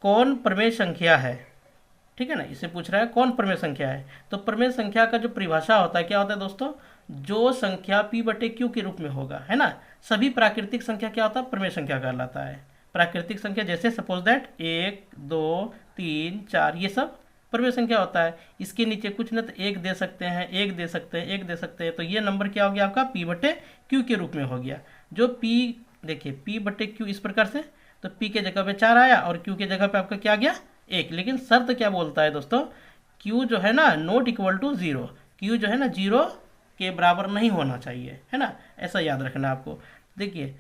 कौन प्रमेय संख्या है, ठीक है ना, इसे पूछ रहा है कौन प्रमेय संख्या है। तो प्रमेय संख्या का जो परिभाषा होता है क्या होता है दोस्तों, जो संख्या p बटे क्यू के रूप में होगा, है ना। सभी प्राकृतिक संख्या क्या होता है, प्रमेय संख्या कहलाता है। प्राकृतिक संख्या जैसे सपोज दैट 1 2 3 4 ये सब प्रमेय संख्या होता है। इसके नीचे कुछ न तो एक दे सकते हैं, एक दे सकते हैं, एक दे सकते हैं, तो ये नंबर क्या हो गया आपका p बटे क्यू के रूप में हो गया। जो p देखिए p बटे क्यू इस प्रकार से, तो p के जगह पे 4 आया और q के जगह पे आपका क्या गया 1। लेकिन शर्त क्या बोलता है दोस्तों, q जो है ना नॉट इक्वल टू 0, q जो है ना 0 के बराबर नहीं होना चाहिए, है ना, ऐसा याद रखना आपको। देखिए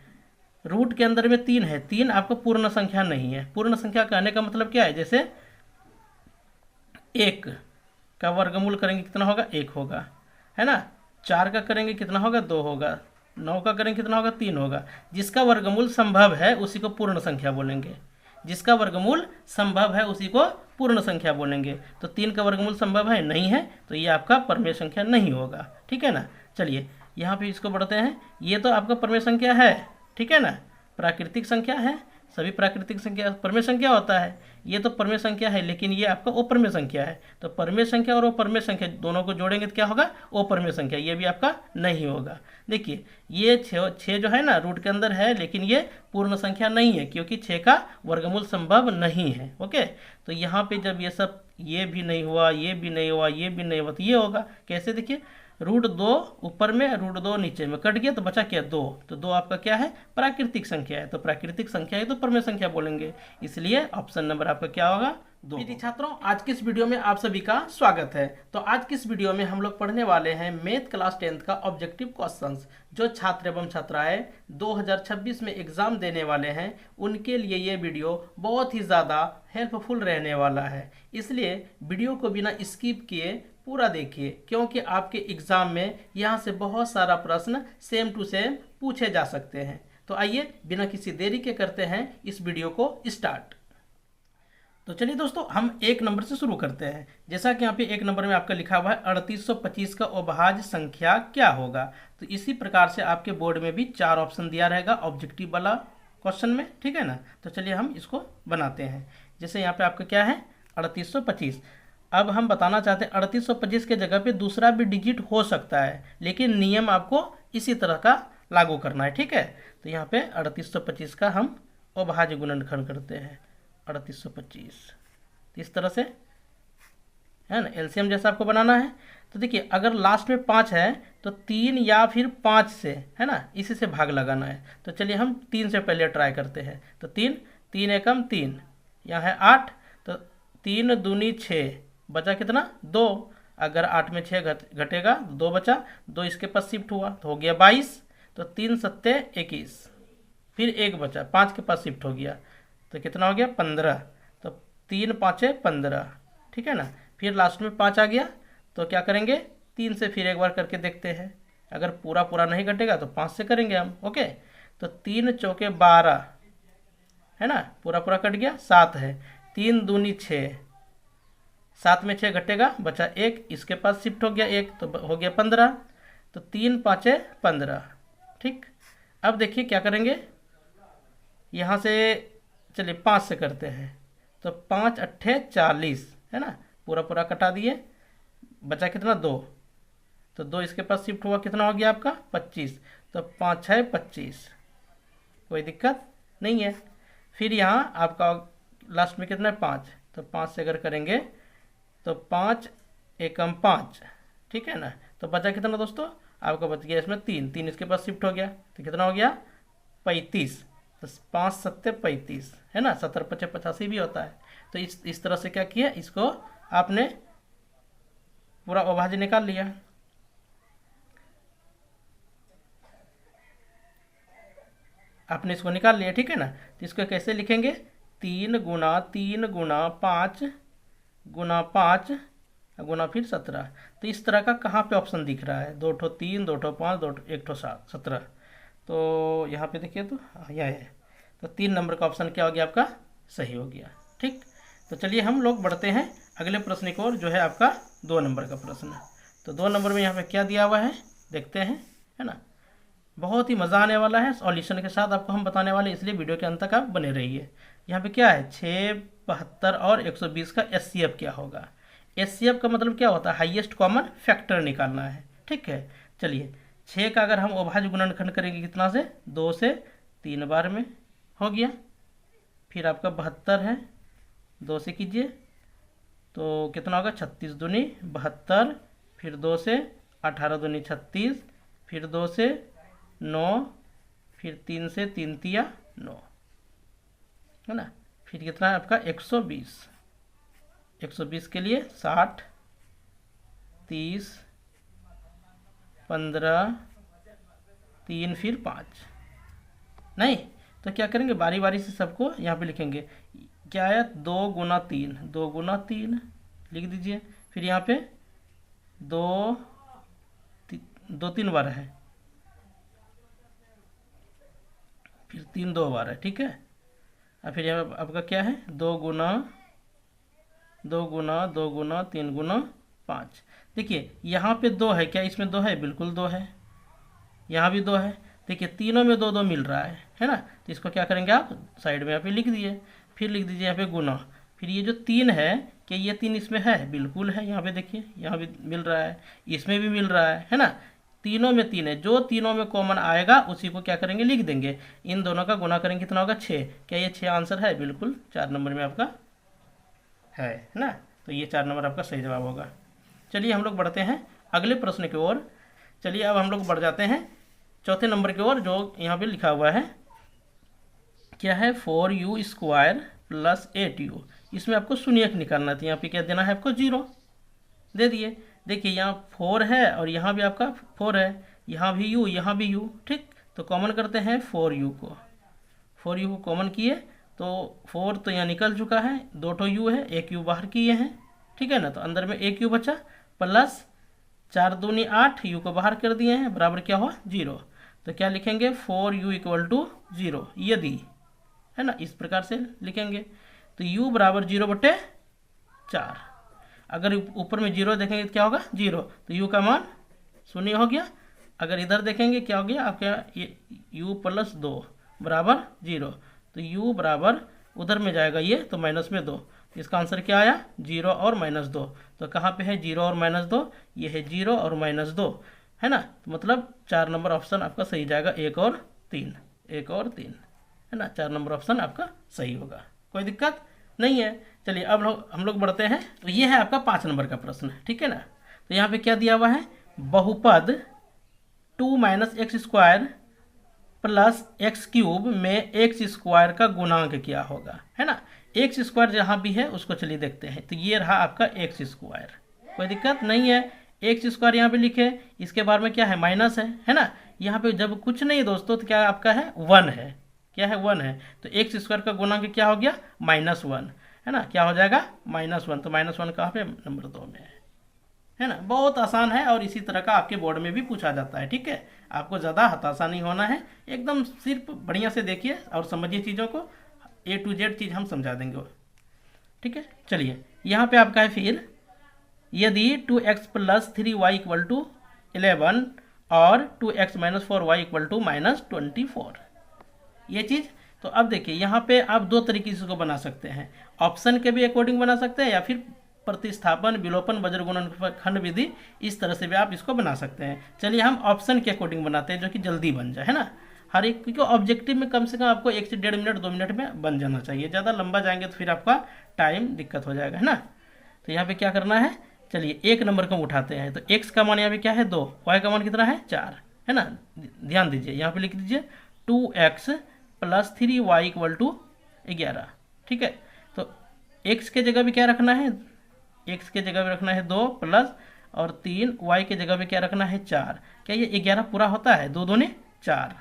रूट के अंदर में 3 है, 3 आपका पूर्ण संख्या नहीं है। पूर्ण संख्या कहने का मतलब क्या है, जैसे 1 का वर्गमूल करेंगे कितना होगा 1 होगा, है ना। 4 का करेंगे कितना होगा 2 होगा, 9 का करेंगे कितना होगा 3 होगा। जिसका वर्गमूल संभव है उसी को पूर्ण संख्या बोलेंगे, जिसका वर्गमूल संभव है उसी को पूर्ण संख्या बोलेंगे। तो 3 का वर्गमूल संभव है नहीं है, तो ये आपका प्रमेय संख्या नहीं होगा, ठीक है ना। चलिए यहाँ पे इसको बढ़ते हैं। ये तो आपका प्रमेय संख्या है, ठीक है ना, प्राकृतिक संख्या है। सभी प्राकृतिक संख्या प्रमेय संख्या होता है, ये तो प्रमेय संख्या है, लेकिन ये आपका अप्रमेय संख्या है। तो प्रमेय संख्या और अप्रमेय संख्या दोनों को जोड़ेंगे तो क्या होगा अप्रमेय संख्या, ये भी आपका नहीं होगा। देखिए ये 6 जो है ना रूट के अंदर है, लेकिन ये पूर्ण संख्या नहीं है क्योंकि 6 का वर्गमूल संभव नहीं है। ओके, तो यहाँ पे जब ये सब ये भी नहीं हुआ, ये भी नहीं हुआ, ये भी नहीं हुआ, तो ये होगा कैसे, देखिए √2 ऊपर में √2 नीचे में कट गया तो बचा क्या 2, तो 2 आपका क्या है प्राकृतिक संख्या है। तो प्राकृतिक संख्या है तो प्रमेय संख्या बोलेंगे, इसलिए ऑप्शन नंबर आपका क्या होगा 2। छात्रों आज की इस वीडियो में आप सभी का स्वागत है। तो आज की इस वीडियो में हम लोग पढ़ने वाले हैं मैथ क्लास 10th का ऑब्जेक्टिव क्वेश्चंस। जो छात्र एवं छात्राएं 2026 में एग्जाम देने वाले हैं उनके लिए ये वीडियो बहुत ही ज़्यादा हेल्पफुल रहने वाला है, इसलिए वीडियो को बिना स्किप किए पूरा देखिए, क्योंकि आपके एग्जाम में यहाँ से बहुत सारा प्रश्न सेम टू सेम पूछे जा सकते हैं। तो आइए बिना किसी देरी के करते हैं इस वीडियो को स्टार्ट। तो चलिए दोस्तों हम 1 नंबर से शुरू करते हैं। जैसा कि यहाँ पे 1 नंबर में आपका लिखा हुआ है 3825 का अभाज्य संख्या क्या होगा। तो इसी प्रकार से आपके बोर्ड में भी 4 ऑप्शन दिया रहेगा ऑब्जेक्टिव वाला क्वेश्चन में, ठीक है ना। तो चलिए हम इसको बनाते हैं। जैसे यहाँ पे आपका क्या है 3825। अब हम बताना चाहते हैं 3825 के जगह पे दूसरा भी डिजिट हो सकता है, लेकिन नियम आपको इसी तरह का लागू करना है, ठीक है। तो यहाँ पे 3825 का हम अभाज्य गुणनखंड करते हैं 3825 इस तरह से, है ना। एलसीएम जैसा आपको बनाना है। तो देखिए अगर लास्ट में 5 है तो 3 या फिर 5 से, है ना, इसी से भाग लगाना है। तो चलिए हम 3 से पहले ट्राई करते हैं। तो 3 एकम 3, यहाँ है 8, तो 3 दूनी 6, बचा कितना 2। अगर 8 में 6 घटेगा 2 बचा, 2 इसके पास शिफ्ट हुआ तो हो गया 22। तो 3 सत्ते 21, फिर 1 बचा 5 के पास शिफ्ट हो गया तो कितना हो गया 15। तो 3 5 15, ठीक है ना। फिर लास्ट में 5 आ गया तो क्या करेंगे 3 से फिर एक बार करके देखते हैं। अगर पूरा नहीं घटेगा तो 5 से करेंगे हम। ओके, तो 3 चौके 12, है ना, पूरा कट गया 7 है। 3 दूनी 6, 7 में 6 घटेगा बचा 1, इसके पास शिफ्ट हो गया 1 तो हो गया 15। तो 3 5 15, ठीक। अब देखिए क्या करेंगे, यहाँ से चलिए 5 से करते हैं। तो 5 अट्ठे 40, है ना, पूरा कटा दिए, बचा कितना 2। तो 2 इसके पास शिफ्ट हुआ कितना हो गया आपका 25। तो 5 6 25, कोई दिक्कत नहीं है। फिर यहाँ आपका लास्ट में कितना है 5, तो 5 से अगर करेंगे तो 5 एकम 5, ठीक है ना। तो बचा कितना दोस्तों आपका बच गया इसमें 3 इसके पास शिफ्ट हो गया तो कितना हो गया 35। तो 5 7 35, है ना, 70 5 85 भी होता है। तो इस तरह से क्या किया, इसको आपने पूरा अभाज्य निकाल लिया। आपने इसको निकाल लिया, ठीक है ना। तो इसको कैसे लिखेंगे 3 गुना 3 गुना 5 गुना 5 गुना फिर 17। तो इस तरह का कहाँ पे ऑप्शन दिख रहा है 2 ठो 3 2 ठो 5 2 1 ठो 7 17। तो यहाँ पे देखिए तो यह है। तो 3 नंबर का ऑप्शन क्या हो गया आपका सही हो गया, ठीक। तो चलिए हम लोग बढ़ते हैं अगले प्रश्न की ओर, जो है आपका 2 नंबर का प्रश्न। तो 2 नंबर में यहाँ पे क्या दिया हुआ है देखते हैं, है ना। बहुत ही मज़ा आने वाला है, सॉल्यूशन के साथ आपको हम बताने वाले, इसलिए वीडियो के अंत तक आप बने रहिए। यहाँ पे क्या है 6 72 और 120 का एचसीएफ क्या होगा। एचसीएफ का मतलब क्या होता है, हाईएस्ट कॉमन फैक्टर निकालना है। ठीक है, चलिए 6 का अगर हम अभाज्य गुणनखंड करेंगे कितना से, 2 से 3 बार में हो गया। फिर आपका 72 है, 2 से कीजिए तो कितना होगा, 36 दूनी 72, फिर 2 से 18 दूनी 36, फिर 2 से 9, फिर 3 से 3 तिया 9, है ना। फिर कितना है आपका 120, 120 के लिए 60, 30, 15, 3, फिर 5। नहीं तो क्या करेंगे, बारी बारी से सबको यहाँ पे लिखेंगे। क्या है, 2 गुना 3, 2 गुना 3 लिख दीजिए। फिर यहाँ पे 2 3 बार है, फिर 3 2 बार है। ठीक है, और फिर यहाँ आपका क्या है, 2 गुना 2 गुना 2 गुना 3 गुना 5। देखिए यहाँ पे 2 है, क्या इसमें 2 है, बिल्कुल 2 है, यहाँ भी 2 है। देखिए तीनों में 2 2 मिल रहा है ना। तो इसको क्या करेंगे आप साइड में यहाँ पे लिख दिए, फिर लिख दीजिए यहाँ पे गुना। फिर ये जो 3 है, क्या ये 3 इसमें है, बिल्कुल है, यहाँ पे देखिए यहाँ भी मिल रहा है, इसमें भी मिल रहा है ना। तीनों में 3 है, जो तीनों में कॉमन आएगा उसी को क्या करेंगे, लिख देंगे। इन दोनों का गुना करेंगे कितना होगा, 6। क्या ये 6 आंसर है, बिल्कुल 4 नंबर में आपका है ना। तो ये 4 नंबर आपका सही जवाब होगा। चलिए हम लोग बढ़ते हैं अगले प्रश्न की ओर। चलिए अब हम लोग बढ़ जाते हैं चौथे नंबर की ओर, जो यहाँ पे लिखा हुआ है क्या है, 4u² प्लस 8u। इसमें आपको शून्यक निकालना था, यहाँ पे क्या देना है आपको, 0 दे दिए। देखिए यहाँ 4 है और यहाँ भी आपका 4 है, यहाँ भी u, यहाँ भी u। ठीक, तो कॉमन करते हैं 4u को, 4u को कॉमन किए तो 4 तो यहाँ निकल चुका है, 2 ठो u है, 1 u बाहर किए हैं। ठीक है ना, तो अंदर में 1 u बचा, प्लस 4 दूनी 8, u को बाहर कर दिए हैं, बराबर क्या हुआ, 0। तो क्या लिखेंगे, 4u = 0, यदि, है ना, इस प्रकार से लिखेंगे। तो u बराबर 0/4। अगर ऊपर में 0 देखेंगे तो क्या होगा, 0, तो u का मान 0 हो गया। अगर इधर देखेंगे क्या हो गया आपका, ये u + 2 बराबर 0, तो u बराबर उधर में जाएगा ये तो -2। इसका आंसर क्या आया, 0 और -2। तो कहाँ पे है 0 और -2, ये है 0 और -2, है ना। तो मतलब 4 नंबर ऑप्शन आपका सही जाएगा, 1 और 3, 1 और 3, है ना। 4 नंबर ऑप्शन आपका सही होगा, कोई दिक्कत नहीं है। चलिए अब हम लोग बढ़ते हैं। तो ये है आपका 5 नंबर का प्रश्न, ठीक है ना। तो यहाँ पे क्या दिया हुआ है, बहुपद 2 - x² प्लस x³ में x² का गुणांक क्या होगा, है ना। x² जहाँ भी है उसको चलिए देखते हैं। तो ये रहा आपका x², कोई दिक्कत नहीं है। x² यहाँ पे लिखे, इसके बारे में क्या है, माइनस है ना। यहाँ पे जब कुछ नहीं दोस्तों तो क्या आपका है, 1 है, क्या है, 1 है। तो x² का गुणांक क्या हो गया, -1, है ना। क्या हो जाएगा, -1। तो -1 कहाँ पे, नंबर 2 में है ना। बहुत आसान है और इसी तरह का आपके बोर्ड में भी पूछा जाता है। ठीक है, आपको ज़्यादा हताशा नहीं होना है, एकदम सिर्फ बढ़िया से देखिए और समझिए चीज़ों को, A to Z चीज़ हम समझा देंगे। ठीक है, चलिए यहाँ पे आपका है फिर, यदि 2x + 3y = 11 और 2x - 4y = -24, ये चीज़। तो अब देखिए यहाँ पे आप 2 तरीके से इसको बना सकते हैं, ऑप्शन के भी अकॉर्डिंग बना सकते हैं या फिर प्रतिस्थापन, विलोपन, वज्रगुणनखंड विधि, इस तरह से भी आप इसको बना सकते हैं। चलिए हम ऑप्शन के अकॉर्डिंग बनाते हैं जो कि जल्दी बन जाए, है ना। हर एक, क्योंकि ऑब्जेक्टिव में कम से कम आपको 1 से 1.5 मिनट 2 मिनट में बन जाना चाहिए, ज़्यादा लंबा जाएंगे तो फिर आपका टाइम दिक्कत हो जाएगा, है ना। तो यहाँ पे क्या करना है, चलिए 1 नंबर को उठाते हैं। तो x का मान यहाँ पे क्या है, 2, y का मान कितना है, 4, है ना। ध्यान दीजिए यहाँ पे लिख दीजिए 2x + 3y = 11। ठीक है, तो x के जगह भी क्या रखना है, x के जगह भी रखना है 2 प्लस और 3, y के जगह पे क्या रखना है, 4। क्या ये 11 पूरा होता है, 2 दूनी 4,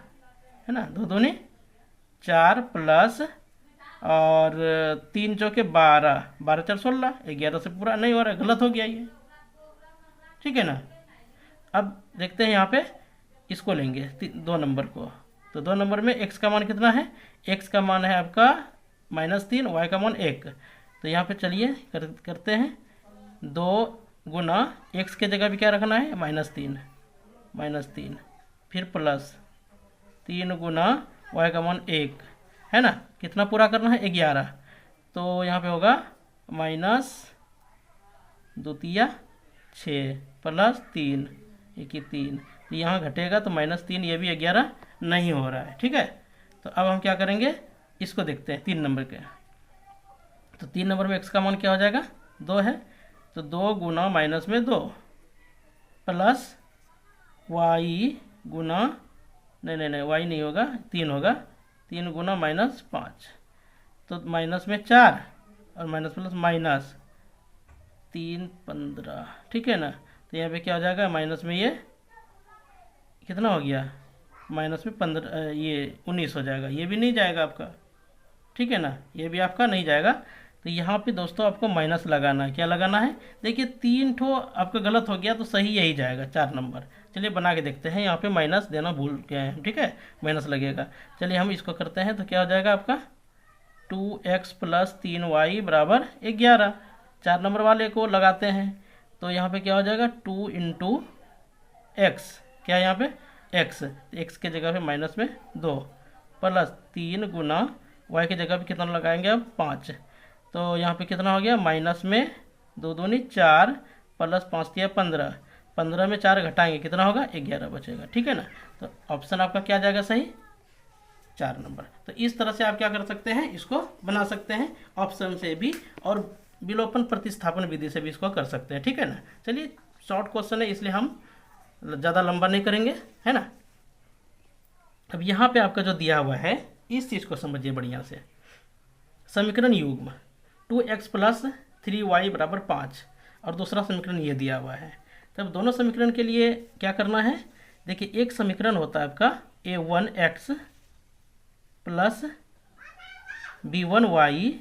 है ना, 2 दूनी 4 प्लस और 3 चौके 12, 12 4 16, 11 से पूरा नहीं हो रहा है, गलत हो गया ये। ठीक है ना। अब देखते हैं यहाँ पे इसको लेंगे 2 नंबर को। तो 2 नंबर में x का मान कितना है, x का मान है आपका -3, y का मान 1। तो यहाँ पे चलिए करते हैं, 2 गुना x के जगह भी क्या रखना है, -3, फिर प्लस 3 गुना y का मान 1, है ना। कितना पूरा करना है, 11। तो यहाँ पे होगा माइनस द्वितीय 6 प्लस 3 1 3, तो यहाँ घटेगा तो -3, ये भी 11 नहीं हो रहा है। ठीक है, तो अब हम क्या करेंगे, इसको देखते हैं 3 नंबर के। तो 3 नंबर में x का मान क्या हो जाएगा, 2 है, तो 2 गुना -2 प्लस y गुना, नहीं y नहीं होगा, 3 होगा, 3 गुना -5, तो माइनस में 4 और माइनस प्लस माइनस 3 15। ठीक है ना, तो यहाँ पे क्या हो जाएगा, माइनस में ये कितना हो गया, माइनस में 15, ये 19 हो जाएगा, ये भी नहीं जाएगा आपका। ठीक है ना, ये भी आपका नहीं जाएगा। तो यहाँ पे दोस्तों आपको माइनस लगाना है। क्या लगाना है, देखिए 3 ठो आपका गलत हो गया, तो सही यही जाएगा 4 नंबर। चलिए बना के देखते हैं, यहाँ पे माइनस देना भूल गए हैं। ठीक है, माइनस लगेगा। चलिए हम इसको करते हैं, तो क्या हो जाएगा आपका 2x प्लस 3y बराबर 11। 4 नंबर वाले को लगाते हैं, तो यहाँ पे क्या हो जाएगा 2 इंटू एक्स, क्या है यहाँ पे x, x के जगह पे माइनस में 2 प्लस 3 गुना y के जगह पे कितना लगाएंगे अब 5, तो यहाँ पे कितना हो गया, माइनस में 2 दूनी 4 प्लस 5 दिया 15, 15 में 4 घटाएंगे कितना होगा, 11 बचेगा। ठीक है ना, तो ऑप्शन आपका क्या जाएगा सही, 4 नंबर। तो इस तरह से आप क्या कर सकते हैं, इसको बना सकते हैं, ऑप्शन से भी और विलोपन प्रतिस्थापन विधि से भी इसको कर सकते हैं। ठीक है ना, चलिए शॉर्ट क्वेश्चन है इसलिए हम ज़्यादा लंबा नहीं करेंगे, है ना। अब यहाँ पे आपका जो दिया हुआ है, इस चीज़ को समझिए बढ़िया से। समीकरण युग्म 2x प्लस 3y बराबर 5 और दूसरा समीकरण ये दिया हुआ है। तब दोनों समीकरण के लिए क्या करना है, देखिए एक समीकरण होता है आपका a1x plus b1y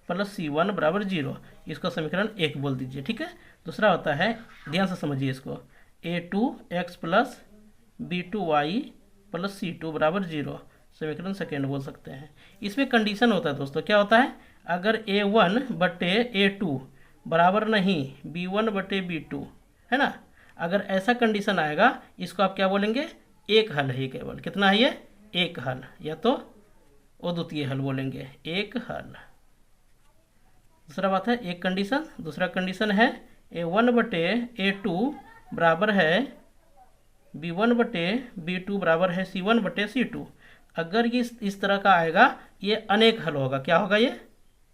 plus c1 बराबर 0, इसको समीकरण 1 बोल दीजिए। ठीक है, दूसरा होता है, ध्यान से समझिए इसको, a2x plus b2y plus c2 बराबर 0, समीकरण सेकेंड बोल सकते हैं। इसमें कंडीशन होता है दोस्तों, क्या होता है, अगर a1 बटे a2 बराबर नहीं b1 बटे b2, है ना, अगर ऐसा कंडीशन आएगा, इसको आप क्या बोलेंगे, एक हल है केवल। कितना है ये, एक हल, या तो अद्वितीय हल बोलेंगे, एक हल। दूसरा बात है एक कंडीशन, दूसरा कंडीशन है a1 बटे a2 बराबर है b1 बटे b2 बराबर है c1 बटे c2। अगर ये इस तरह का आएगा, ये अनेक हल होगा। क्या होगा ये,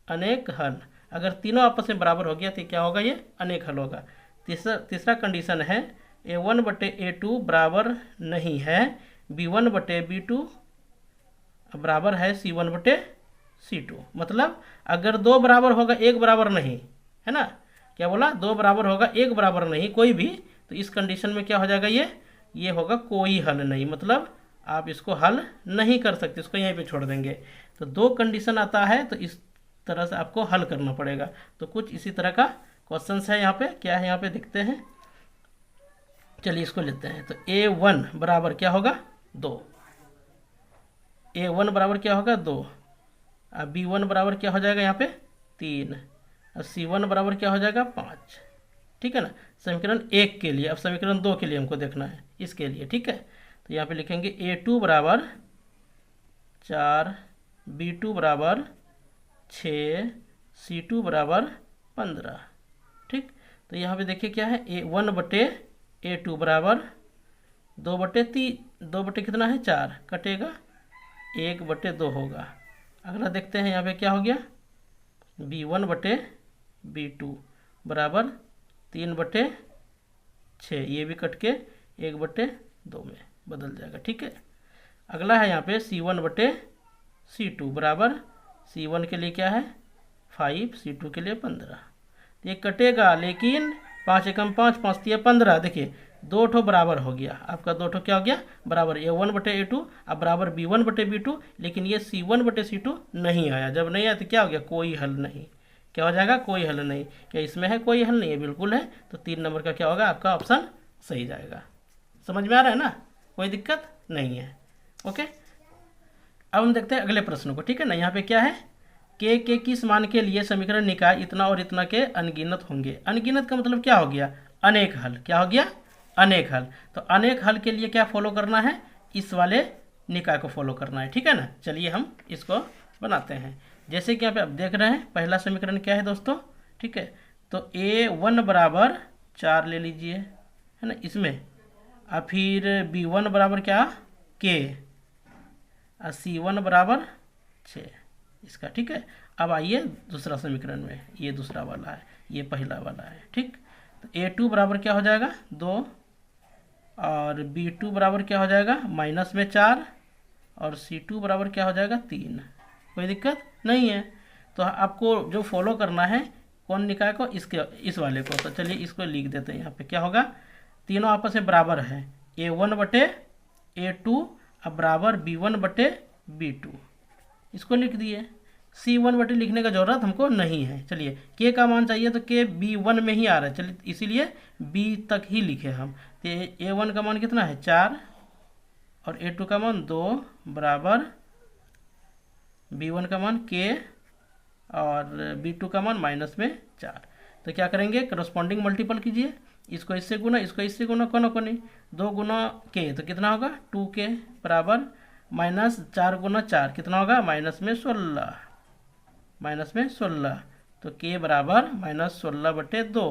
अनेक हल। अगर तीनों आपस में बराबर हो गया तो क्या होगा, ये अनेक हल होगा। तीसरा कंडीशन है a1 बटे a2 बराबर नहीं है b1 बटे b2 बराबर है c1 बटे c2। मतलब अगर 2 बराबर होगा 1 बराबर नहीं, है ना, क्या बोला, 2 बराबर होगा 1 बराबर नहीं कोई भी, तो इस कंडीशन में क्या हो जाएगा, ये होगा कोई हल नहीं, मतलब आप इसको हल नहीं कर सकते, इसको यहीं पे छोड़ देंगे। तो 2 कंडीशन आता है, तो इस तरह से आपको हल करना पड़ेगा। तो कुछ इसी तरह का क्वेश्चन है यहाँ पे, क्या है यहाँ पे देखते हैं। चलिए इसको लेते हैं, तो a1 बराबर क्या होगा 2, a1 बराबर क्या होगा 2, अब b1 बराबर क्या हो जाएगा यहाँ पे 3, और c1 बराबर क्या हो जाएगा 5। ठीक है ना, समीकरण 1 के लिए। अब समीकरण 2 के लिए हमको देखना है, इसके लिए। ठीक है, तो यहाँ पे लिखेंगे a2 बराबर 4, b2 बराबर 6, c2 बराबर 15। ठीक, तो यहाँ पे देखिए क्या है, a1 बटे a2 बराबर 2 बटे कितना है 4, कटेगा 1 बटे 2 होगा। अगला देखते हैं, यहाँ पे क्या हो गया, b1 बटे b2 बराबर 3 बटे 6, ये भी कट के 1 बटे 2 में बदल जाएगा। ठीक है, अगला है यहाँ पे c1 बटे c2 बराबर, c1 के लिए क्या है 5, c2 के लिए 15। ये कटेगा, लेकिन 5 एकम 5, 5 तिया 15। देखिए 2 ठो बराबर हो गया, आपका 2 ठो क्या हो गया बराबर, a1 बटे a2 अब बराबर b1 बटे b2, लेकिन ये c1 बटे c2 नहीं आया। जब नहीं आया तो क्या हो गया, कोई हल नहीं। क्या हो जाएगा, कोई हल नहीं। क्या इसमें है, कोई हल नहीं है, बिल्कुल है। तो 3 नंबर का क्या होगा, आपका ऑप्शन सही जाएगा। समझ में आ रहा है ना, कोई दिक्कत नहीं है। ओके, अब हम देखते हैं अगले प्रश्न को। ठीक है ना, यहाँ पे क्या है, के किस मान के लिए समीकरण निकाय इतना और इतना के अनगिनत होंगे। अनगिनत का मतलब क्या हो गया, अनेक हल। क्या हो गया, अनेक हल। तो अनेक हल के लिए क्या फॉलो करना है, इस वाले निकाय को फॉलो करना है। ठीक है ना, चलिए हम इसको बनाते हैं। जैसे कि यहाँ पे आप देख रहे हैं पहला समीकरण क्या है दोस्तों, ठीक है। तो A1 बराबर 4 ले लीजिए, है ना, इसमें। और फिर B1 बराबर क्या, K, और C1 बराबर 6 इसका, ठीक है। अब आइए दूसरा समीकरण में, ये दूसरा वाला है, ये पहला वाला है, ठीक। तो A2 बराबर क्या हो जाएगा 2, और B2 बराबर क्या हो जाएगा माइनस में 4, और C2 बराबर क्या हो जाएगा 3। कोई दिक्कत नहीं है। तो आपको जो फॉलो करना है कौन निकाय को, इसके इस वाले को। तो चलिए इसको लिख देते हैं। यहाँ पे क्या होगा, तीनों आपस में बराबर है, A1 बटे A2 अब बराबर B1 बटे B2, इसको लिख दिए। C1 बटे लिखने का जरूरत हमको नहीं है। चलिए K का मान चाहिए, तो K B1 में ही आ रहा है, चलिए इसीलिए B तक ही लिखे हम। तो A1 का मान कितना है 4, और A2 का मान 2 बराबर B1 का मान K, और B2 का मान माइनस में 4। तो क्या करेंगे, करस्पॉन्डिंग मल्टीपल कीजिए, इसको इससे गुना, इसको इससे गुना, कोना कोनी 2 गुना K तो कितना होगा 2K बराबर माइनस 4 गुना 4 कितना होगा माइनस में 16, माइनस में 16। तो K बराबर माइनस 16 बटे 2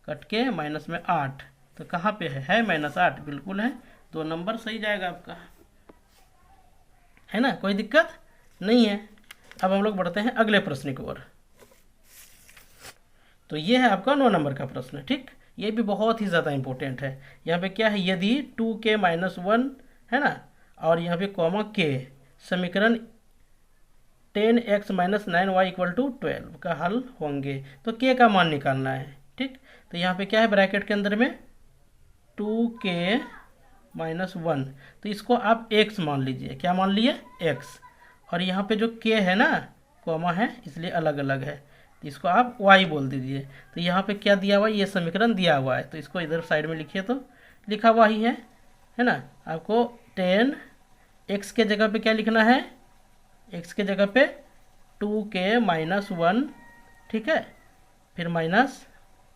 कट के माइनस में 8। तो कहाँ पे है माइनस 8, बिल्कुल है, 2 नंबर सही जाएगा आपका, है ना, कोई दिक्कत नहीं है। अब हम लोग बढ़ते हैं अगले प्रश्न की ओर। तो ये है आपका 9 नंबर का प्रश्न, ठीक। ये भी बहुत ही ज़्यादा इंपॉर्टेंट है। यहाँ पे क्या है, यदि 2K माइनस 1 है ना, और यहाँ पे कॉमा K समीकरण 10x minus 9y equal to 12 का हल होंगे, तो K का मान निकालना है, ठीक। तो यहाँ पे क्या है ब्रैकेट के अंदर में 2K माइनस 1, तो इसको आप x मान लीजिए, क्या मान लिए x, और यहाँ पे जो K है ना कॉमा है इसलिए अलग अलग है, तो इसको आप y बोल दीजिए। तो यहाँ पे क्या दिया हुआ है, ये समीकरण दिया हुआ है, तो इसको इधर साइड में लिखिए, तो लिखा हुआ ही है ना। आपको 10 x के जगह पे क्या लिखना है, x के जगह पे 2K माइनस 1, ठीक है, फिर माइनस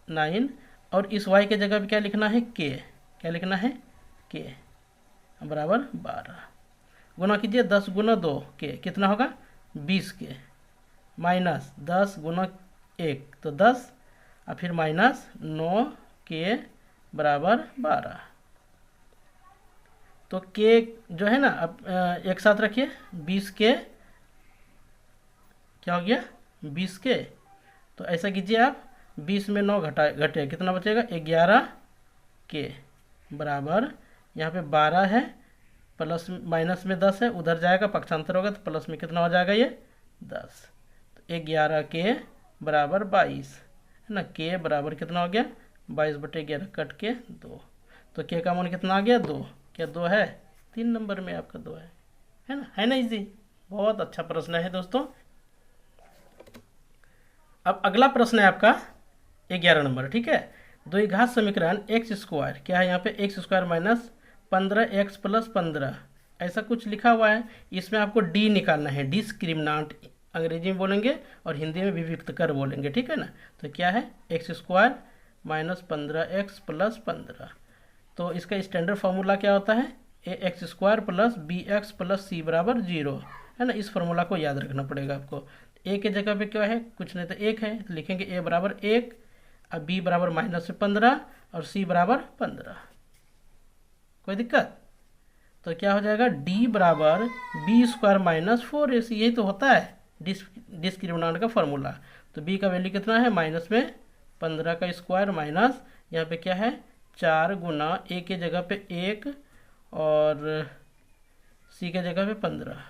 9, और इस y के जगह पे क्या लिखना है K, क्या लिखना है K बराबर 12। गुना कीजिए 10 गुना 2 K कितना होगा 20K, माइनस 10 गुना 1 तो 10, और फिर माइनस 9K बराबर 12। तो K जो है ना अब एक साथ रखिए, 20K क्या हो गया 20K। तो ऐसा कीजिए आप, 20 में 9 घटे कितना बचेगा 11K बराबर, यहाँ पे 12 है, प्लस माइनस में 10 है, उधर जाएगा पक्षांतर होगा, तो प्लस में कितना हो जाएगा ये 10। तो 11K बराबर 22, है ना। K बराबर कितना हो गया 22 बटे 11 कट के 2। तो K का मान कितना आ गया 2, क्या 2 है, 3 नंबर में आपका 2 है ना, है ना इजी। बहुत अच्छा प्रश्न है दोस्तों। अब अगला प्रश्न है आपका 11 नंबर, ठीक है। द्विघात समीकरण एक्स स्क्वायर, क्या है यहाँ पे x square minus 15x plus 15 ऐसा कुछ लिखा हुआ है। इसमें आपको डी निकालना है, डिस्क्रिमिनांट अंग्रेजी में बोलेंगे और हिंदी में विविक्त कर बोलेंगे, ठीक है ना। तो क्या है x square minus 15x plus 15, तो इसका स्टैंडर्ड फार्मूला क्या होता है A X square plus B X plus C बराबर 0, है ना। इस फार्मूला को याद रखना पड़ेगा आपको। ए के जगह पे क्या है कुछ नहीं तो 1 है, तो लिखेंगे ए बराबर 1, अब बी बराबर माइनस 15 और सी बराबर 15। कोई दिक्कत, तो क्या हो जाएगा डी बराबर बी स्क्वायर माइनस 4ac, यही तो होता है डिस्क्रिमिनांट का फॉर्मूला। तो बी का वैल्यू कितना है माइनस में 15 का स्क्वायर माइनस यहाँ पे क्या है 4 गुना ए के जगह पे 1 और सी के जगह पे 15।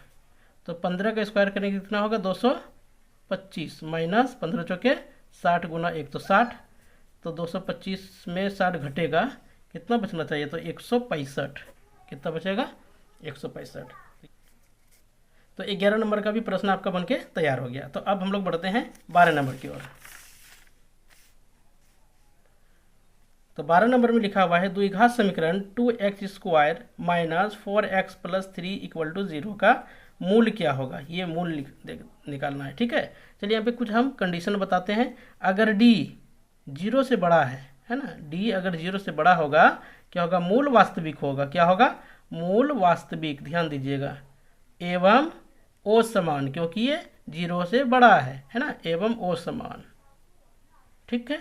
तो 15 का स्क्वायर करेंगे कितना होगा 225 माइनस 15 चौके 60 गुना 1 तो 60, तो 225 में 60 घटेगा, कितना बचना चाहिए तो 165, कितना बचेगा 165। तो 11 नंबर का भी प्रश्न आपका बनके तैयार हो गया। तो अब हम लोग बढ़ते हैं 12 नंबर की ओर। तो 12 नंबर में लिखा हुआ है द्विघात समीकरण 2x square minus 4x plus 3 equal to 0 का मूल क्या होगा, ये मूल निकालना है, ठीक है। चलिए यहाँ पे कुछ हम कंडीशन बताते हैं। अगर d 0 से बड़ा है ना, d अगर 0 से बड़ा होगा क्या होगा मूल वास्तविक होगा, क्या होगा मूल वास्तविक, ध्यान दीजिएगा, एवं ओ समान, क्योंकि ये जीरो से बड़ा है ना, एवं ओ समान। ठीक है,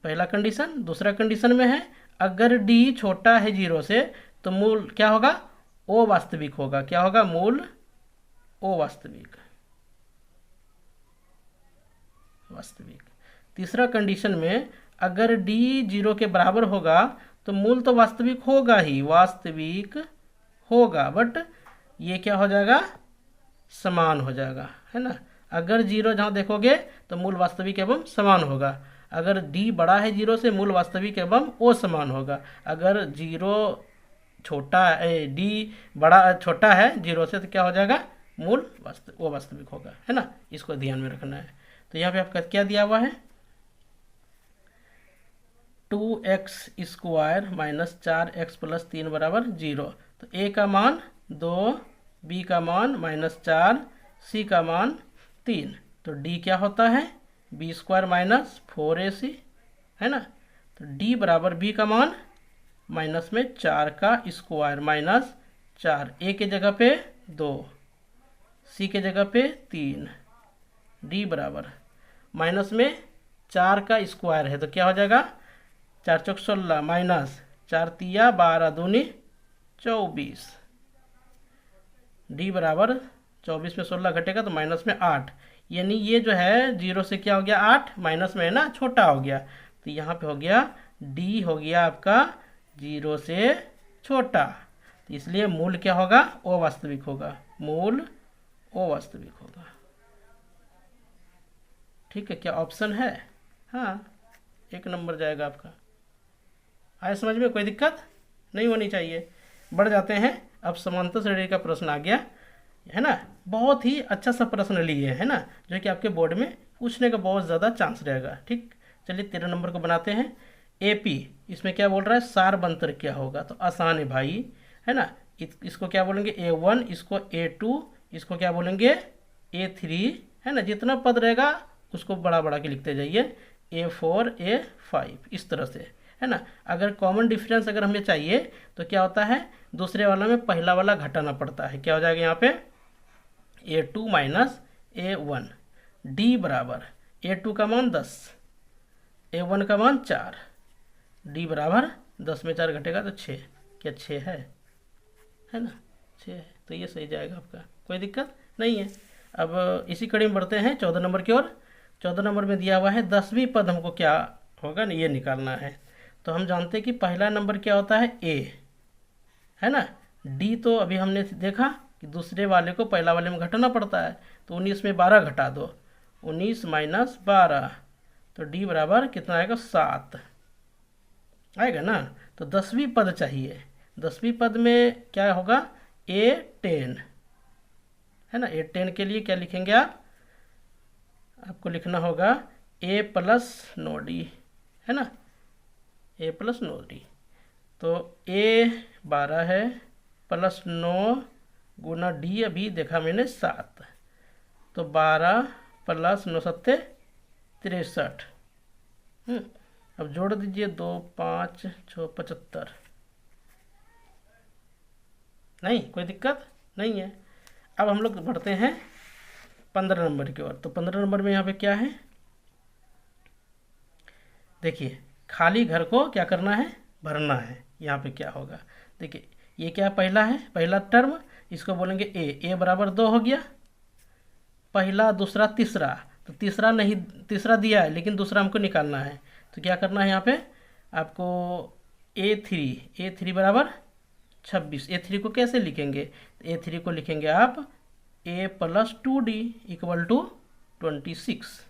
पहला कंडीशन। दूसरा कंडीशन में है अगर डी छोटा है जीरो से तो मूल क्या होगा, ओ वास्तविक होगा। क्या होगा, मूल ओ वास्तविक। वास्तविक। तीसरा कंडीशन में अगर डी जीरो के बराबर होगा तो मूल तो वास्तविक होगा ही, वास्तविक होगा, बट ये क्या हो जाएगा, समान हो जाएगा, है ना। अगर जीरो जहाँ देखोगे तो मूल वास्तविक एवं समान होगा। अगर डी बड़ा है जीरो से, मूल वास्तविक एवं ओ समान होगा। अगर जीरो छोटा डी बड़ा छोटा है जीरो से तो क्या हो जाएगा, मूल वो वास्तविक होगा, है ना। इसको ध्यान में रखना है। तो यहाँ पे आपका क्या दिया हुआ है, 2x² माइनस 4x प्लस 3 बराबर 0। तो a का मान 2, b का मान -4, c का मान 3। तो d क्या होता है, b² माइनस 4ac, है ना। तो d बराबर b का मान माइनस में 4 का स्क्वायर माइनस 4, a के जगह पे 2, c के जगह पे 3, d बराबर माइनस में 4 का स्क्वायर है तो क्या हो जाएगा, 4 चौक 16 माइनस 4 तिया 12 दूनी 24, डी बराबर 24 में 16 घटेगा तो माइनस में 8। यानी ये जो है जीरो से क्या हो गया, 8 माइनस में है ना, छोटा हो गया। तो यहाँ पे हो गया डी हो गया आपका जीरो से छोटा। तो इसलिए मूल क्या होगा, ओ वास्तविक होगा, मूल ओ वास्तविक होगा। ठीक है, क्या ऑप्शन है, हाँ 1 नंबर जाएगा आपका। आए समझ में, कोई दिक्कत नहीं होनी चाहिए। बढ़ जाते हैं, अब समांतर श्रेणी का प्रश्न आ गया, है ना। बहुत ही अच्छा सा प्रश्न लिए है ना, जो कि आपके बोर्ड में पूछने का बहुत ज़्यादा चांस रहेगा। ठीक, चलिए 13 नंबर को बनाते हैं। AP, इसमें क्या बोल रहा है, सार बंतर क्या होगा। तो आसान है भाई, है ना। इसको क्या बोलेंगे A1, इसको A2, इसको क्या बोलेंगे A3, है ना। जितना पद रहेगा उसको बड़ा बड़ा के लिखते जाइए, A4, A5, इस तरह से, है ना। अगर कॉमन डिफरेंस अगर हमें चाहिए तो क्या होता है, दूसरे वाला में पहला वाला घटाना पड़ता है। क्या हो जाएगा यहाँ पे, A2 माइनस A1, D बराबर A2 का मान 10, A1 का मान 4, D बराबर 10 में 4 घटेगा तो 6। क्या 6 है ना, 6 है। तो ये सही जाएगा आपका, कोई दिक्कत नहीं है। अब इसी कड़ी में बढ़ते हैं 14 नंबर की ओर। 14 नंबर में दिया हुआ है 10वीं पद हमको क्या होगा ना, ये निकालना है। तो हम जानते हैं कि पहला नंबर क्या होता है, A, है ना। D तो अभी हमने देखा कि दूसरे वाले को पहला वाले में घटाना पड़ता है। तो 19 में 12 घटा दो, 19 माइनस 12, तो D बराबर कितना आएगा, 7 आएगा ना। तो 10वीं पद चाहिए। 10वीं पद में क्या होगा, A10, है ना। A10 के लिए क्या लिखेंगे आप, आपको लिखना होगा A प्लस 9D, है ना, A प्लस 9D। तो A 12 है प्लस 9 गुना D अभी देखा मैंने 7, तो 12 प्लस 9 सत्ते 63। अब जोड़ दीजिए 2 5 6 75। नहीं, कोई दिक्कत नहीं है। अब हम लोग बढ़ते हैं 15 नंबर की ओर। तो 15 नंबर में यहाँ पे क्या है, देखिए खाली घर को क्या करना है, भरना है। यहाँ पे क्या होगा, देखिए ये क्या पहला है, पहला टर्म, इसको बोलेंगे A बराबर 2 हो गया, पहला दूसरा तीसरा। तो तीसरा नहीं, तीसरा दिया है लेकिन दूसरा हमको निकालना है। तो क्या करना है यहाँ पे आपको, A3 बराबर 26। A3 को कैसे लिखेंगे, तो A3 को लिखेंगे आप A plus 2D equal to 26,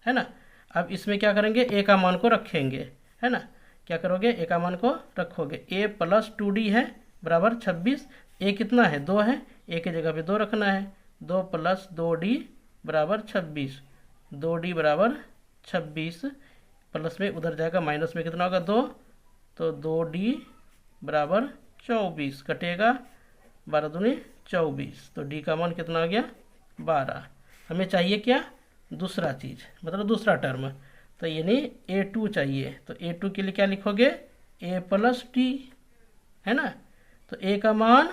है ना। अब इसमें क्या करेंगे, A का मान को रखेंगे, है ना। क्या करोगे, A का मान को रखोगे, A प्लस 2D है बराबर 26। A कितना है, 2 है, A की जगह पे 2 रखना है, 2 प्लस 2D बराबर 26, 2D बराबर 26, प्लस में उधर जाएगा माइनस में कितना होगा 2, तो 2D बराबर 24, कटेगा 12 दूनी 24, तो D का मान कितना आ गया 12। हमें चाहिए क्या, दूसरा चीज़, मतलब दूसरा टर्म, तो यानी A2 चाहिए। तो A2 के लिए क्या लिखोगे, A प्लस D, है ना। तो A का मान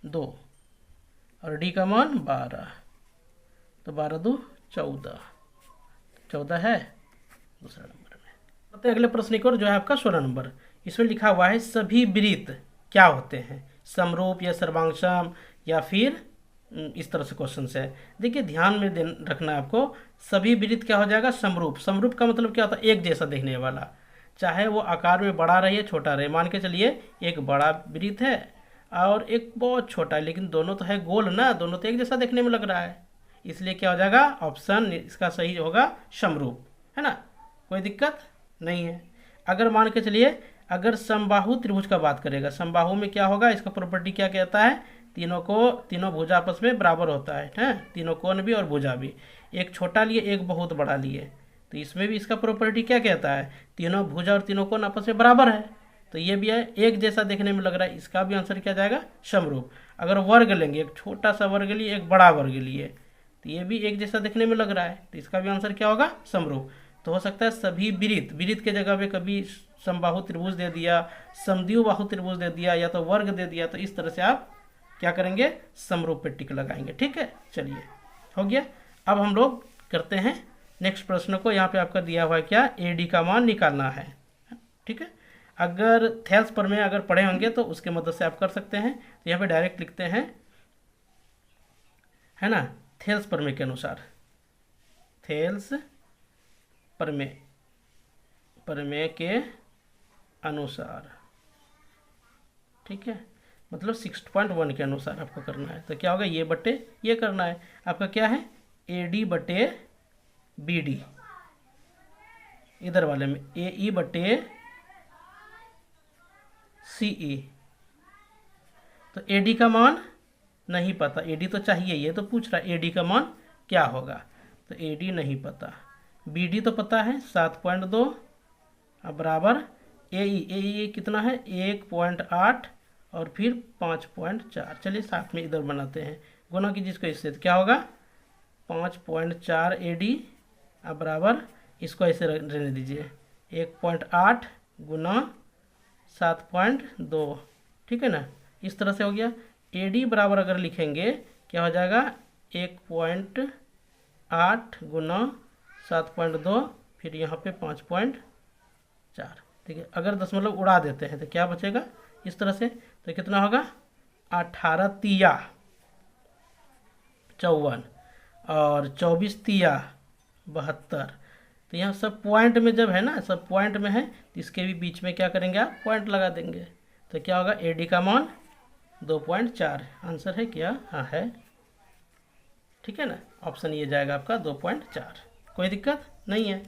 2 और D का मान 12, तो 12 2 14, 14 है दूसरा नंबर में। तो अगले प्रश्न की ओर, जो है आपका 16 नंबर। इसमें लिखा हुआ है सभी वृत्त क्या होते हैं, समरूप या सर्वांगसम या फिर इस तरह से क्वेश्चन है। देखिए ध्यान में रखना है आपको, सभी वृत्त क्या हो जाएगा, समरूप। समरूप का मतलब क्या होता है, एक जैसा देखने वाला, चाहे वो आकार में बड़ा रहे छोटा रहे। मान के चलिए एक बड़ा वृत्त है और एक बहुत छोटा है, लेकिन दोनों तो है गोल ना, दोनों तो एक जैसा देखने में लग रहा है, इसलिए क्या हो जाएगा, ऑप्शन इसका सही होगा समरूप, है ना, कोई दिक्कत नहीं है। अगर मान के चलिए अगर समबाहु त्रिभुज का बात करेगा, समबाहु में क्या होगा, इसका प्रॉपर्टी क्या कहता है, तीनों भुजा आपस में बराबर होता है, तीनों कोण भी और भुजा भी। एक छोटा लिए एक बहुत बड़ा लिए, तो इसमें भी इसका प्रॉपर्टी क्या कहता है, तीनों भुजा और तीनों कोण आपस में बराबर है, तो ये भी है एक जैसा देखने में लग रहा है, इसका भी आंसर क्या जाएगा, समरूप। अगर वर्ग लेंगे, एक छोटा सा वर्ग लिए एक बड़ा वर्ग लिए, तो ये भी एक जैसा देखने में लग रहा है, तो इसका भी आंसर क्या होगा, समरूप। तो हो सकता है सभी वृत्त, वृत्त के जगह पे कभी समबाहु त्रिभुज दे दिया, समद्विबाहु बाहु त्रिभुज दे दिया, या तो वर्ग दे दिया, तो इस तरह से आप क्या करेंगे, समरूप पे टिक लगाएंगे। ठीक है, चलिए हो गया। अब हम लोग करते हैं नेक्स्ट प्रश्न को। यहाँ पे आपका दिया हुआ है क्या, एडी का मान निकालना है। ठीक है, अगर थेल्स पर में अगर पढ़े होंगे तो उसके मदद से आप कर सकते हैं। तो यहाँ पे डायरेक्ट लिखते हैं, है ना, थेल्स प्रमेय के अनुसार, थेल्स प्रमेय के अनुसार, ठीक है, मतलब 6.1 के अनुसार आपको करना है। तो क्या होगा, ये बटे ये करना है, आपका क्या है, AD बटे BD, इधर वाले में AE बटे CE। तो AD का मान नहीं पता, AD तो चाहिए, ये तो पूछ रहा है AD का मान क्या होगा, तो AD नहीं पता। BD तो पता है 7.2, अब बराबर AE कितना है 1.8 और फिर 5.4। चलिए साथ में इधर बनाते हैं, गुना कीजिए इसको इससे, तो क्या होगा 5.4 AD, अब बराबर इसको ऐसे रहने दीजिए 1.8 गुना 7.2, ठीक है ना, इस तरह से हो गया। AD बराबर अगर लिखेंगे क्या हो जाएगा 1.8 गुना 7.2, फिर यहाँ पे 5.4, ठीक है। अगर दशमलव उड़ा देते हैं तो क्या बचेगा, इस तरह से, तो कितना होगा 18 तिया 54 और 24 तिया 72। तो यहाँ सब पॉइंट में जब है ना, सब पॉइंट में है, तो इसके भी बीच में क्या करेंगे आप, पॉइंट लगा देंगे। तो क्या होगा, AD का मान 2.4 आंसर है क्या, हाँ है, ठीक है ना, ऑप्शन ये जाएगा आपका 2.4, कोई दिक्कत नहीं है।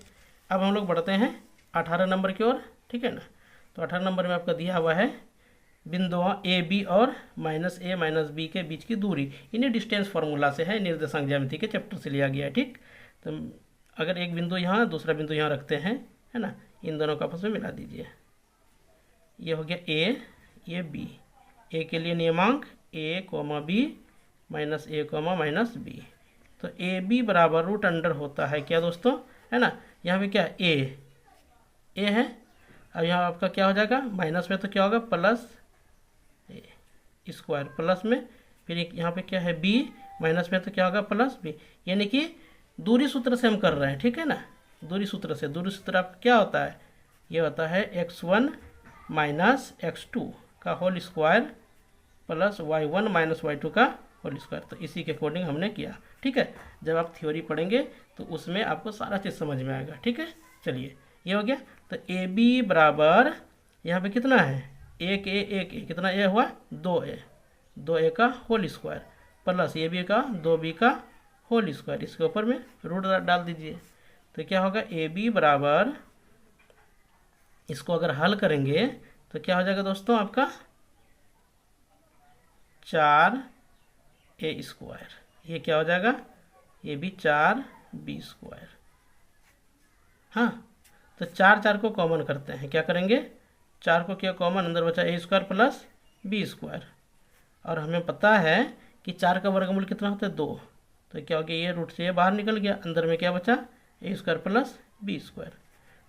अब हम लोग बढ़ते हैं 18 नंबर की ओर, ठीक है ना। तो 18 नंबर में आपका दिया हुआ है बिंदुओं AB और -A -B के बीच की दूरी, इन्हें डिस्टेंस फार्मूला से है, निर्देशांक ज्यामिति के चैप्टर से लिया गया है। ठीक, तो अगर एक बिंदु यहाँ दूसरा बिंदु यहाँ रखते हैं, है ना, इन दोनों को आपस में मिला दीजिए, ये हो गया A, ये B। A के लिए नियमांक A, B -A, -B। तो AB बराबर रूट अंडर होता है क्या दोस्तों, है ना, यहाँ पे क्या A है, अब यहाँ आपका क्या हो जाएगा, माइनस में तो क्या होगा प्लस स्क्वायर, प्लस में फिर यहाँ पे क्या है B, माइनस में तो क्या होगा प्लस B, यानी कि दूरी सूत्र से हम कर रहे हैं, ठीक है ना, दूरी सूत्र से। दूरी सूत्र आपका क्या होता है, ये होता है x1 माइनस x2 का whole square plus y1 minus y2 का होल स्क्वायर। तो इसी के अकॉर्डिंग हमने किया, ठीक है। जब आप थ्योरी पढ़ेंगे तो उसमें आपको सारा चीज़ समझ में आएगा, ठीक है। चलिए ये हो गया। तो AB बराबर यहाँ पे कितना है, एक A कितना A हुआ 2A, 2A का होल स्क्वायर प्लस AB का 2B का होल स्क्वायर, इसके ऊपर में रूट डाल दीजिए। तो क्या होगा AB बराबर, इसको अगर हल करेंगे तो क्या हो जाएगा दोस्तों आपका 4A स्क्वायर, ये क्या हो जाएगा, ये भी 4B स्क्वायर। हाँ, तो 4 को कॉमन करते हैं, क्या करेंगे 4 को क्या कॉमन, अंदर बचा A square plus B square, और हमें पता है कि 4 का वर्गमूल कितना होता है 2। तो क्या हो गया, ये रूट से ये बाहर निकल गया, अंदर में क्या बचा A square plus B square.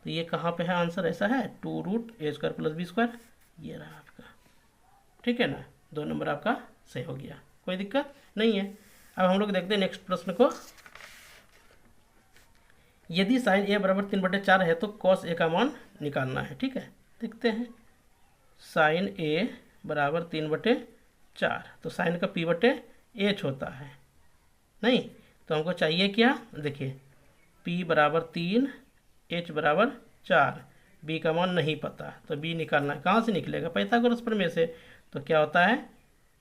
तो ये कहाँ पे है आंसर, ऐसा है 2 root A square plus B square, ये रहा आपका, ठीक है ना, 2 नंबर आपका सही हो गया, कोई दिक्कत नहीं है। अब हम लोग देखते हैं नेक्स्ट प्रश्न को। यदि साइन ए बराबर 3/4 है तो कॉस ए का मान निकालना है। ठीक है, देखते हैं। साइन ए बराबर 3/4, तो साइन का p/h होता है, नहीं तो हमको चाहिए क्या, देखिए p बराबर 3, h बराबर 4, b का मान नहीं पता, तो b निकालना है। कहाँ से निकलेगा, पाइथागोरस प्रमेय से। तो क्या होता है,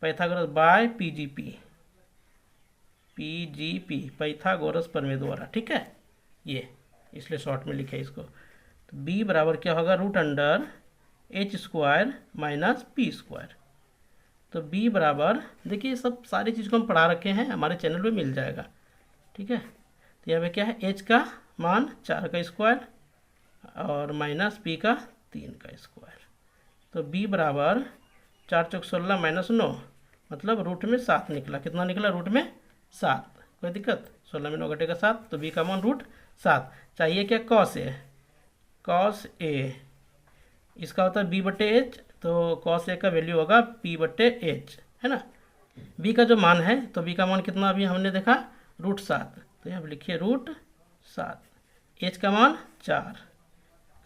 पाइथागोरस बाय पीजीपी पाइथागोरस प्रमेय द्वारा। ठीक है, ये इसलिए शॉर्ट में लिखे इसको। तो b बराबर क्या होगा, √h² माइनस p²। तो b बराबर, देखिए सब सारी चीज़ को हम पढ़ा रखे हैं, हमारे चैनल पे मिल जाएगा। ठीक है, तो यहाँ पे क्या है, h का मान 4 का स्क्वायर और माइनस p का 3 का स्क्वायर। तो b बराबर 4 चौक 16 माइनस 9, मतलब रूट में 7 निकला। कितना निकला, रूट में 7। कोई दिक्कत, 16 में 9 घटेगा 7, तो b का मान √7। चाहिए क्या, कॉस ए, इसका होता है b/h, तो कॉस ए का वैल्यू होगा p/h, है ना। b का जो मान है, तो b का मान कितना अभी हमने देखा, √7, तो यहाँ पर लिखिए √7। h का मान 4,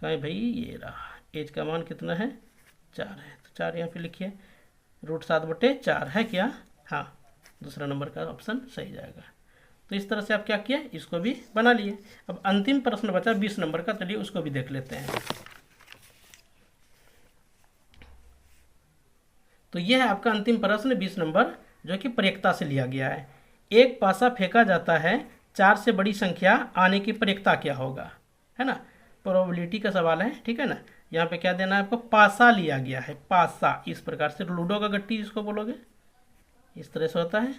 कहीं भाई ये रहा, h का मान कितना है, 4 है, तो 4 यहाँ पे लिखिए, √7/4 है क्या, हाँ, दूसरा नंबर का ऑप्शन सही जाएगा। तो इस तरह से आप क्या किए, इसको भी बना लिए। अब अंतिम प्रश्न बचा 20 नंबर का, चलिए उसको भी देख लेते हैं। तो यह है आपका अंतिम प्रश्न 20 नंबर, जो कि प्रयेकता से लिया गया है। एक पासा फेंका जाता है, 4 से बड़ी संख्या आने की प्रयेकता क्या होगा, है ना, प्रोबेबिलिटी का सवाल है। ठीक है ना, यहाँ पे क्या देना है आपको, पासा लिया गया है, पासा, इस प्रकार से लूडो का गट्टी जिसको बोलोगे, इस तरह से होता है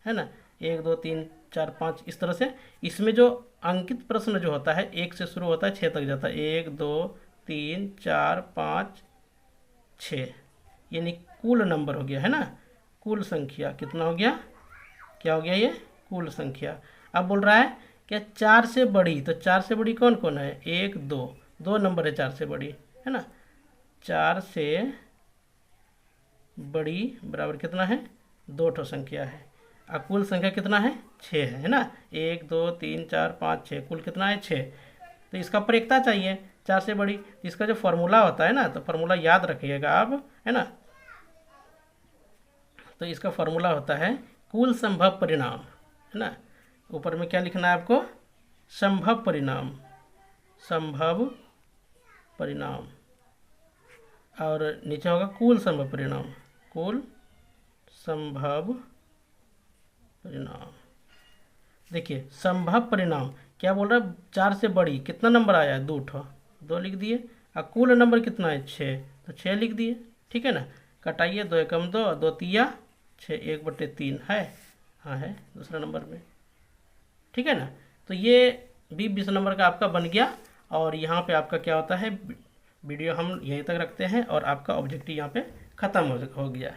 ना, 1 2 3 4 5 इस तरह से। इसमें जो अंकित प्रश्न जो होता है, 1 से शुरू होता है 6 तक जाता है, 1 2 3 4 5 6, यानी कुल नंबर हो गया, है ना, कुल संख्या कितना हो गया, क्या हो गया, ये कुल संख्या। अब बोल रहा है क्या 4 से बड़ी, तो 4 से बड़ी कौन कौन है, 1 2 नंबर है 4 से बड़ी, है ना। 4 से बड़ी बराबर कितना है, 2 ठो संख्या है, और कुल संख्या कितना है, 6 है ना। 1 2 3 4 5 6, कुल कितना है, 6। तो इसका प्रयेकता चाहिए 4 से बड़ी, इसका जो फॉर्मूला होता है ना, तो फॉर्मूला याद रखिएगा आप, है ना। तो इसका फॉर्मूला होता है कुल संभव परिणाम, है ना। ऊपर में क्या लिखना है आपको, संभव परिणाम, संभव परिणाम, और नीचे होगा कुल संभव परिणाम, कुल संभव परिणाम। देखिए संभव परिणाम क्या बोल रहा है, 4 से बड़ी कितना नंबर आया है, 2 ठो, 2 लिख दिए, और कुल नंबर कितना है, 6, तो 6 लिख दिए। ठीक है ना, कटाइए, 2 एकम 2, 2 तिया 6, 1/3 है, हाँ है दूसरा नंबर में। ठीक है ना, तो ये भी 20 नंबर का आपका बन गया। और यहाँ पे आपका क्या होता है, वीडियो हम यहीं तक रखते हैं और आपका ऑब्जेक्टिव यहाँ पे ख़त्म हो गया।